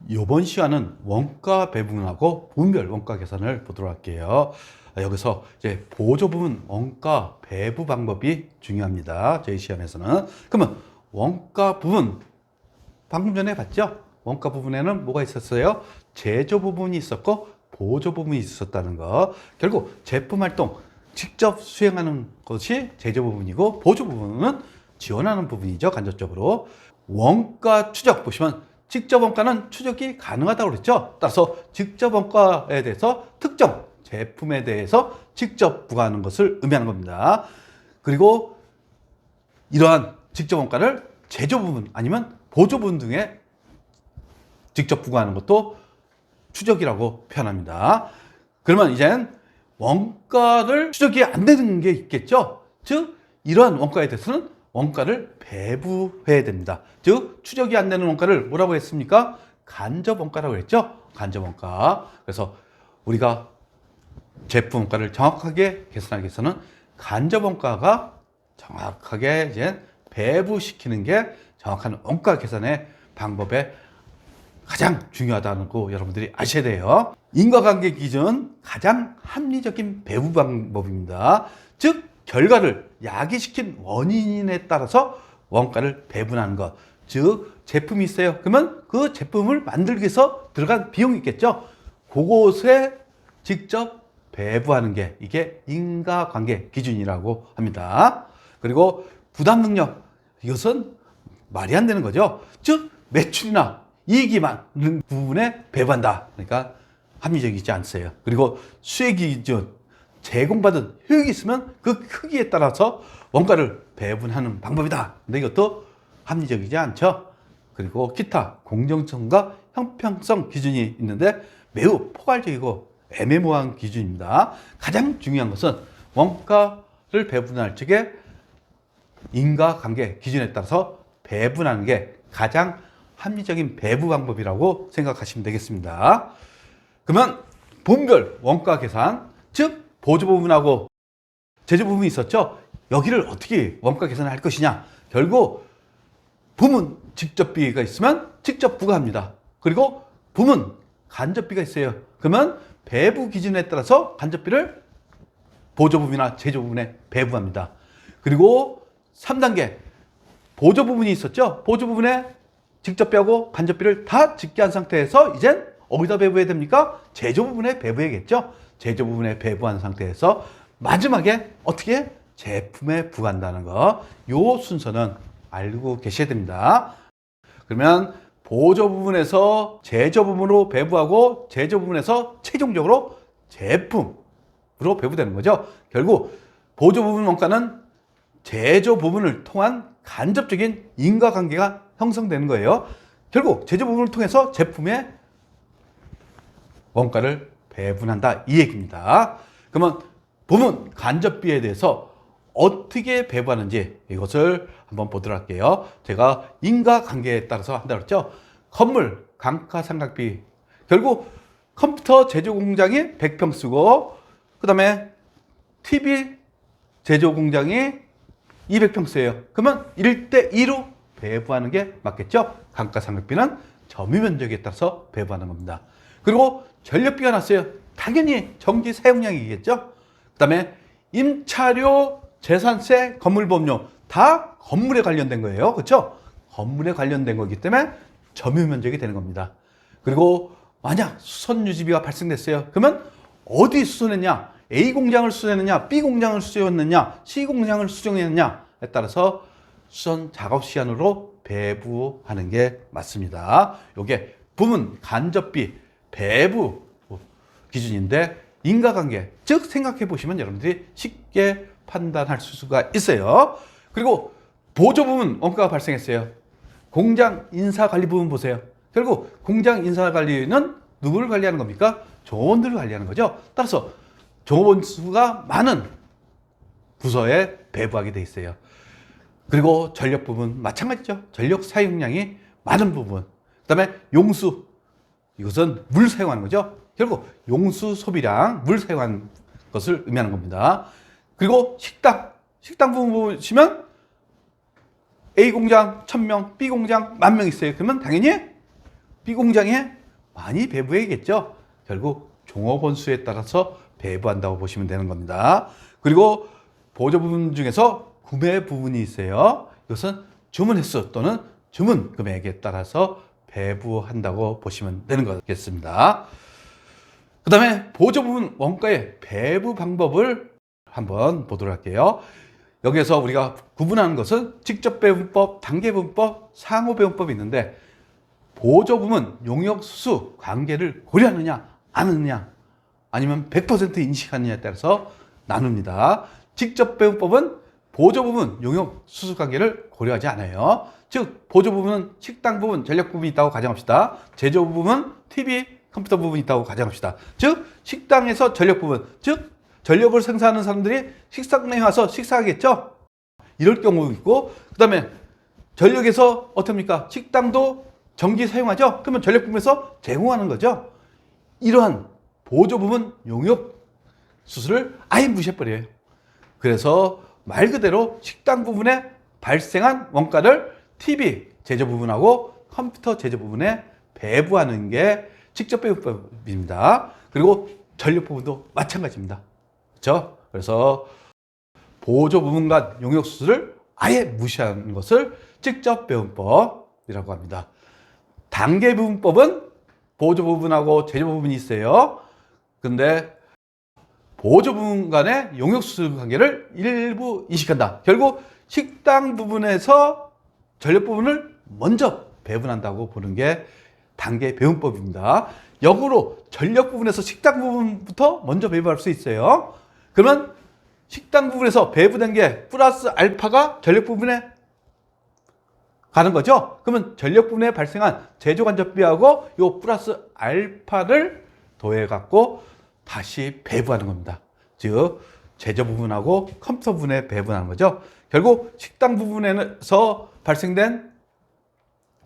이번 시간은 원가 배분하고 분별 원가 계산을 보도록 할게요. 여기서 이제 보조 부분 원가 배분 방법이 중요합니다. 저희 시험에서는. 그러면 원가 부분 방금 전에 봤죠? 원가 부분에는 뭐가 있었어요? 제조 부분이 있었고 보조 부분이 있었다는 거. 결국 제품 활동 직접 수행하는 것이 제조 부분이고 보조 부분은 지원하는 부분이죠. 간접적으로. 원가 추적 보시면 직접 원가는 추적이 가능하다고 그랬죠. 따라서 직접 원가에 대해서 특정 제품에 대해서 직접 부과하는 것을 의미하는 겁니다. 그리고 이러한 직접 원가를 제조 부분 아니면 보조 부분 등에 직접 부과하는 것도 추적이라고 표현합니다. 그러면 이제는 원가를 추적이 안 되는 게 있겠죠. 즉 이러한 원가에 대해서는 원가를 배부해야 됩니다. 즉 추적이 안 되는 원가를 뭐라고 했습니까? 간접 원가라고 했죠. 간접 원가. 그래서 우리가 제품 원가를 정확하게 계산하기 위해서는 간접 원가가 정확하게 이제 배부시키는 게 정확한 원가 계산의 방법의 가장 중요하다는 거 여러분들이 아셔야 돼요. 인과관계 기준 가장 합리적인 배분 방법입니다. 즉 결과를 야기시킨 원인에 따라서 원가를 배분하는 것. 즉 제품이 있어요. 그러면 그 제품을 만들기 위해서 들어간 비용이 있겠죠. 그곳에 직접 배분하는 게 이게 인과관계 기준이라고 합니다. 그리고 부담 능력, 이것은 말이 안 되는 거죠. 즉 매출이나 이익이 많은 부분에 배분한다. 그러니까 합리적이지 않어요. 그리고 수익 기준, 제공받은 효익이 있으면 그 크기에 따라서 원가를 배분하는 방법이다. 근데 이것도 합리적이지 않죠. 그리고 기타 공정성과 형평성 기준이 있는데 매우 포괄적이고 애매모호한 기준입니다. 가장 중요한 것은 원가를 배분할 적에 인과관계 기준에 따라서 배분하는 게 가장 합리적인 배분 방법이라고 생각하시면 되겠습니다. 그러면 분별 원가 계산, 즉 보조 부분하고 제조 부분이 있었죠. 여기를 어떻게 원가 계산을 할 것이냐. 결국 부문 직접비가 있으면 직접 부과합니다. 그리고 부문 간접비가 있어요. 그러면 배부 기준에 따라서 간접비를 보조 부분이나 제조 부분에 배부합니다. 그리고 3단계 보조 부분이 있었죠. 보조 부분에 직접비하고 간접비를 다 집계한 상태에서 이젠 어디다 배부해야 됩니까? 제조 부분에 배부해야겠죠. 제조 부분에 배부한 상태에서 마지막에 어떻게 제품에 부과한다는 거. 요 순서는 알고 계셔야 됩니다. 그러면 보조 부분에서 제조 부분으로 배부하고 제조 부분에서 최종적으로 제품으로 배부되는 거죠. 결국 보조 부분 원가는 제조 부분을 통한 간접적인 인과관계가 형성되는 거예요. 결국 제조 부분을 통해서 제품의 원가를 배분한다 이 얘기입니다. 그러면 부문 간접비에 대해서 어떻게 배분하는지 이것을 한번 보도록 할게요. 제가 인과관계에 따라서 한다고 했죠. 건물 감가상각비, 결국 컴퓨터 제조 공장이 100평 쓰고 그 다음에 TV 제조 공장이 200평 써요. 그러면 1대2로 배부하는 게 맞겠죠. 감가상각비는 점유 면적에 따라서 배부하는 겁니다. 그리고 전력비가 났어요. 당연히 전기 사용량이겠죠. 그 다음에 임차료, 재산세, 건물보험료 다 건물에 관련된 거예요. 그렇죠? 건물에 관련된 거기 때문에 점유 면적이 되는 겁니다. 그리고 만약 수선 유지비가 발생됐어요. 그러면 어디 수선했냐? A 공장을 수선했느냐? B 공장을 수선했느냐? C 공장을 수정했느냐에 따라서 수선 작업 시간으로 배부하는 게 맞습니다. 이게 부문 간접비 배부 기준인데 인과관계, 즉 생각해 보시면 여러분들이 쉽게 판단할 수가 있어요. 그리고 보조 부분 원가가 발생했어요. 공장 인사관리 부분 보세요. 결국 공장 인사관리는 누구를 관리하는 겁니까? 종업원들을 관리하는 거죠. 따라서 종업원 수가 많은 부서에 배부하게 돼 있어요. 그리고 전력 부분 마찬가지죠. 전력 사용량이 많은 부분. 그 다음에 용수, 이것은 물 사용하는 거죠. 결국 용수 소비량, 물 사용하는 것을 의미하는 겁니다. 그리고 식당 부분 보시면 A 공장 1000명, B 공장 10,000명 있어요. 그러면 당연히 B 공장에 많이 배부해야겠죠. 결국 종업원수에 따라서 배부한다고 보시면 되는 겁니다. 그리고 보조 부분 중에서 구매 부분이 있어요. 이것은 주문 횟수 또는 주문 금액에 따라서 배부한다고 보시면 되는 거겠습니다. 그 다음에 보조 부분 원가의 배부 방법을 한번 보도록 할게요. 여기에서 우리가 구분하는 것은 직접 배분법, 단계 배분법, 상호 배분법이 있는데, 보조 부분 용역 수수 관계를 고려하느냐 안 하느냐, 아니면 100% 인식하느냐에 따라서 나눕니다. 직접 배분법은 보조 부분 용역 수수 관계를 고려하지 않아요. 즉 보조 부분은 식당 부분, 전력 부분이 있다고 가정합시다. 제조 부분은 TV, 컴퓨터 부분이 있다고 가정합시다. 즉 식당에서 전력 부분, 즉 전력을 생산하는 사람들이 식당에 와서 식사하겠죠. 이럴 경우 있고, 그 다음에 전력에서 어떻습니까? 식당도 전기 사용하죠. 그러면 전력 부분에서 제공하는 거죠. 이러한 보조 부분 용역 수수를 아예 무시해버려요. 그래서 말 그대로 식당 부분에 발생한 원가를 TV 제조 부분하고 컴퓨터 제조 부분에 배부하는 게 직접 배분법입니다. 그리고 전력 부분도 마찬가지입니다. 그렇죠? 그래서 보조 부분과 용역 수수를 아예 무시하는 것을 직접 배분법이라고 합니다. 단계 배분법은 보조 부분하고 제조 부분이 있어요. 근데 보조 부분 간의 용역 수수 관계를 일부 인식한다. 결국 식당 부분에서 전력 부분을 먼저 배분한다고 보는 게 단계 배분법입니다. 역으로 전력 부분에서 식당 부분부터 먼저 배분할 수 있어요. 그러면 식당 부분에서 배분된 게 플러스 알파가 전력 부분에 가는 거죠. 그러면 전력 부분에 발생한 제조 간접비하고 요 플러스 알파를 더해 갖고 다시 배부하는 겁니다. 즉 제조 부분하고 컴퓨터 부분에 배분하는 거죠. 결국 식당 부분에서 발생된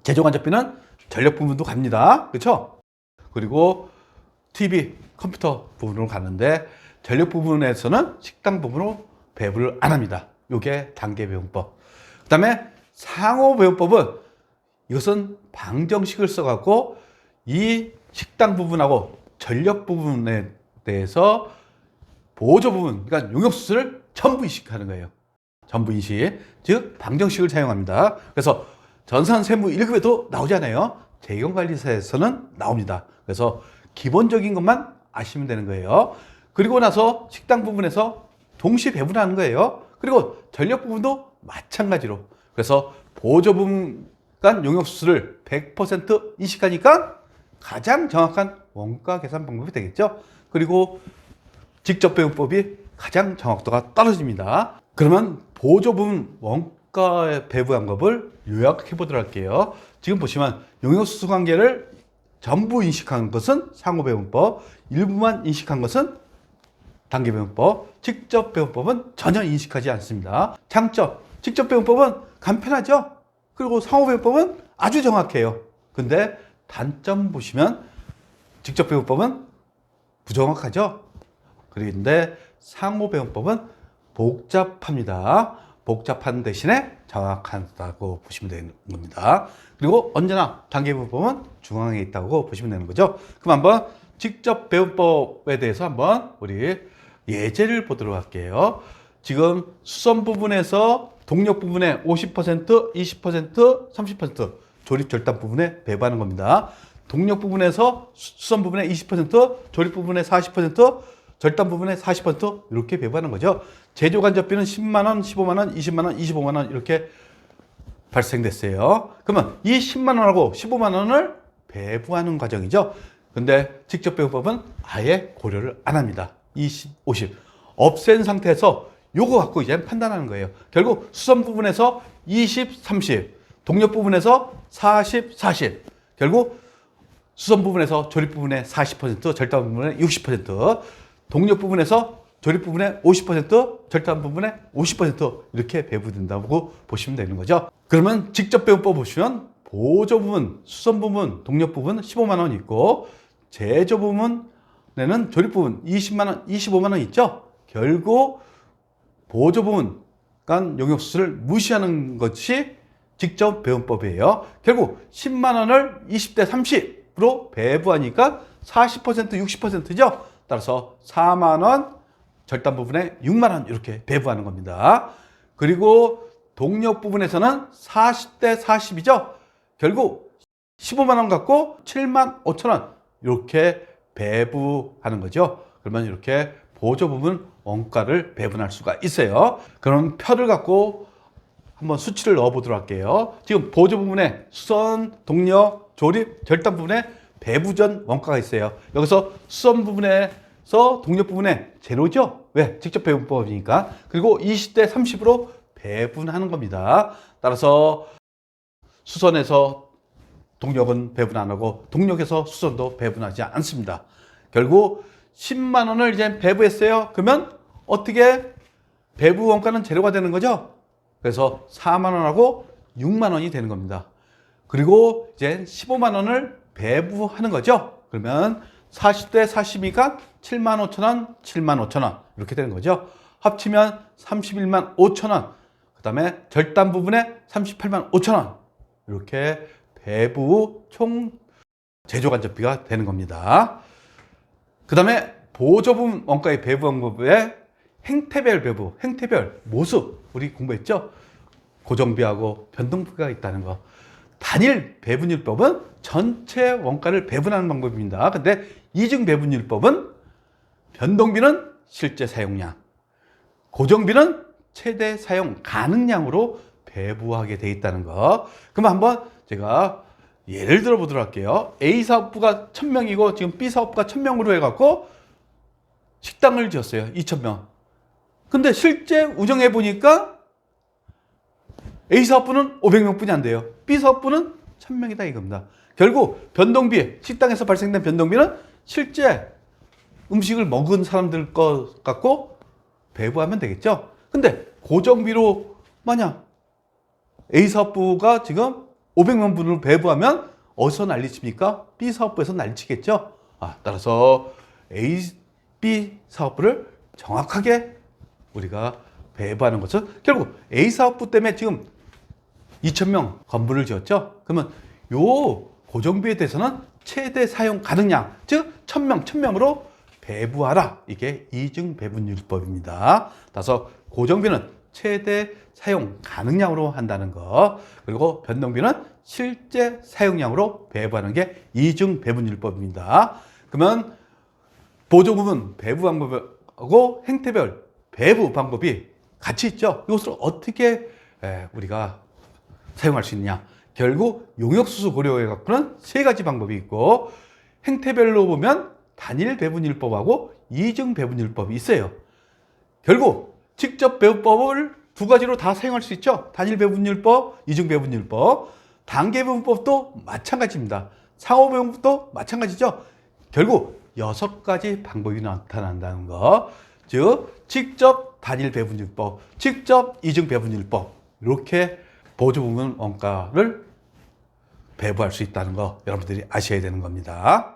제조 간접비는 전력 부분도 갑니다. 그렇죠? 그리고 TV, 컴퓨터 부분으로 가는데 전력 부분에서는 식당 부분으로 배분을 안 합니다. 이게 단계 배분법. 그 다음에 상호 배분법은 이것은 방정식을 써갖고 이 식당 부분하고 전력 부분에 대해서 보조 부분, 그러니까 용역수수를 전부 인식하는 거예요. 전부 인식, 즉 방정식을 사용합니다. 그래서 전산세무 1급에도 나오지 않아요. 재경관리사에서는 나옵니다. 그래서 기본적인 것만 아시면 되는 거예요. 그리고 나서 식당 부분에서 동시 배분하는 거예요. 그리고 전력 부분도 마찬가지로. 그래서 보조 부분 간 용역수수를 100% 인식하니까 가장 정확한 원가 계산 방법이 되겠죠. 그리고 직접 배분법이 가장 정확도가 떨어집니다. 그러면 보조 부분 원가 배분 방법을 요약해 보도록 할게요. 지금 보시면 용역수수 관계를 전부 인식한 것은 상호 배분법, 일부만 인식한 것은 단계 배분법, 직접 배분법은 전혀 인식하지 않습니다. 장점, 직접 배분법은 간편하죠. 그리고 상호 배분법은 아주 정확해요. 근데 단점 보시면 직접 배분법은 부정확하죠. 그런데 상호 배분법은 복잡합니다. 복잡한 대신에 정확하다고 보시면 되는 겁니다. 그리고 언제나 단계 배분법은 중앙에 있다고 보시면 되는 거죠. 그럼 한번 직접 배분법에 대해서 한번 우리 예제를 보도록 할게요. 지금 수선 부분에서 동력 부분에 50%, 20%, 30% 조립 절단 부분에 배분하는 겁니다. 동력 부분에서 수선 부분에 20%, 조립 부분에 40%, 절단 부분에 40% 이렇게 배분하는 거죠. 제조 간접비는 10만 원, 15만 원, 20만 원, 25만 원 이렇게 발생됐어요. 그러면 이 10만 원하고 15만 원을 배분하는 과정이죠. 근데 직접 배분법은 아예 고려를 안 합니다. 20, 50 없앤 상태에서 요거 갖고 이제 판단하는 거예요. 결국 수선 부분에서 20, 30, 동력 부분에서 40, 40. 결국 수선 부분에서 조립 부분에 40%, 절단 부분에 60%, 동력 부분에서 조립 부분에 50%, 절단 부분에 50% 이렇게 배분된다고 보시면 되는 거죠. 그러면 직접 배분법 보시면 보조 부분, 수선 부분, 동력 부분 15만 원 있고 제조 부분에는 조립 부분 20만 원, 25만 원 있죠. 결국 보조 부분 간 용역수수를 무시하는 것이 직접 배분법이에요. 결국 10만 원을 20대 30으로 배부하니까 40%, 60%죠. 따라서 4만 원 절단 부분에 6만 원 이렇게 배부하는 겁니다. 그리고 동력 부분에서는 40대 40이죠. 결국 15만 원 갖고 7만 5천 원 이렇게 배부하는 거죠. 그러면 이렇게 보조 부분 원가를 배분할 수가 있어요. 그럼 표를 갖고 한번 수치를 넣어 보도록 할게요. 지금 보조 부분에 수선, 동력, 조립, 절단 부분에 배부전 원가가 있어요. 여기서 수선 부분에서 동력 부분에 제로죠? 왜? 직접 배분법이니까. 그리고 20대 30으로 배분하는 겁니다. 따라서 수선에서 동력은 배분 안 하고 동력에서 수선도 배분하지 않습니다. 결국 10만 원을 이제 배부했어요. 그러면 어떻게 배부 원가는 제로가 되는 거죠? 그래서 4만 원하고 6만 원이 되는 겁니다. 그리고 이제 15만 원을 배부하는 거죠. 그러면 40대 40이니까 7만 5천 원, 7만 5천 원 이렇게 되는 거죠. 합치면 31만 5천 원. 그 다음에 절단 부분에 38만 5천 원. 이렇게 배부 총 제조간접비가 되는 겁니다. 그 다음에 보조부분 원가의 배부 방법에 행태별 배부, 행태별 모습 우리 공부했죠? 고정비하고 변동비가 있다는 거. 단일 배분율법은 전체 원가를 배분하는 방법입니다. 근데 이중 배분율법은 변동비는 실제 사용량, 고정비는 최대 사용 가능량으로 배부하게 돼 있다는 거. 그럼 한번 제가 예를 들어 보도록 할게요. A 사업부가 1000명이고 지금 B 사업부가 1000명으로 해갖고 식당을 지었어요. 2000명. 근데 실제 운영해 보니까 A 사업부는 500명 뿐이 안 돼요. B 사업부는 1000명이다 이겁니다. 결국 변동비, 식당에서 발생된 변동비는 실제 음식을 먹은 사람들 것 갖고 배부하면 되겠죠. 근데 고정비로 만약 A 사업부가 지금 500명 분을 배부하면 어디서 난리칩니까? B 사업부에서 난리치겠죠. 따라서 A, B 사업부를 정확하게 우리가 배부하는 것은 결국 A 사업부 때문에 지금 2,000명 건물을 지었죠. 그러면 요 고정비에 대해서는 최대 사용 가능량, 즉 1,000명 배부하라. 이게 이중 배분율법입니다. 따라서 고정비는 최대 사용 가능량으로 한다는 거, 그리고 변동비는 실제 사용량으로 배부하는 게 이중 배분율법입니다. 그러면 보조 부분 배부 방법하고 행태별 배부 방법이 같이 있죠. 이것을 어떻게 우리가 사용할 수 있느냐? 결국 용역수수 고려해 갖고는 세 가지 방법이 있고, 행태별로 보면 단일 배분율법하고 이중 배분율법이 있어요. 결국 직접 배분법을 두 가지로 다 사용할 수 있죠. 단일 배분율법, 이중 배분율법. 단계 배분법도 마찬가지입니다. 상호 배분법도 마찬가지죠. 결국 6가지 방법이 나타난다는 거. 즉 직접 단일 배분율법, 직접 이중 배분율법, 이렇게 보조 부분 원가를 배부할 수 있다는 거 여러분들이 아셔야 되는 겁니다.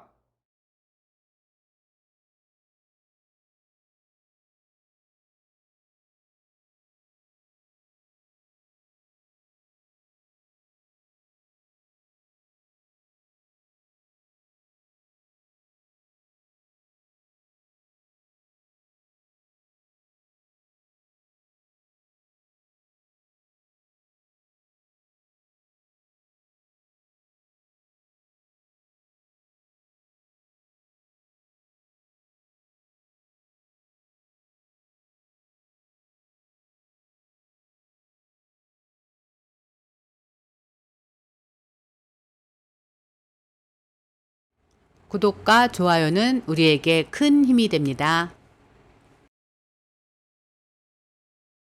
구독과 좋아요는 우리에게 큰 힘이 됩니다.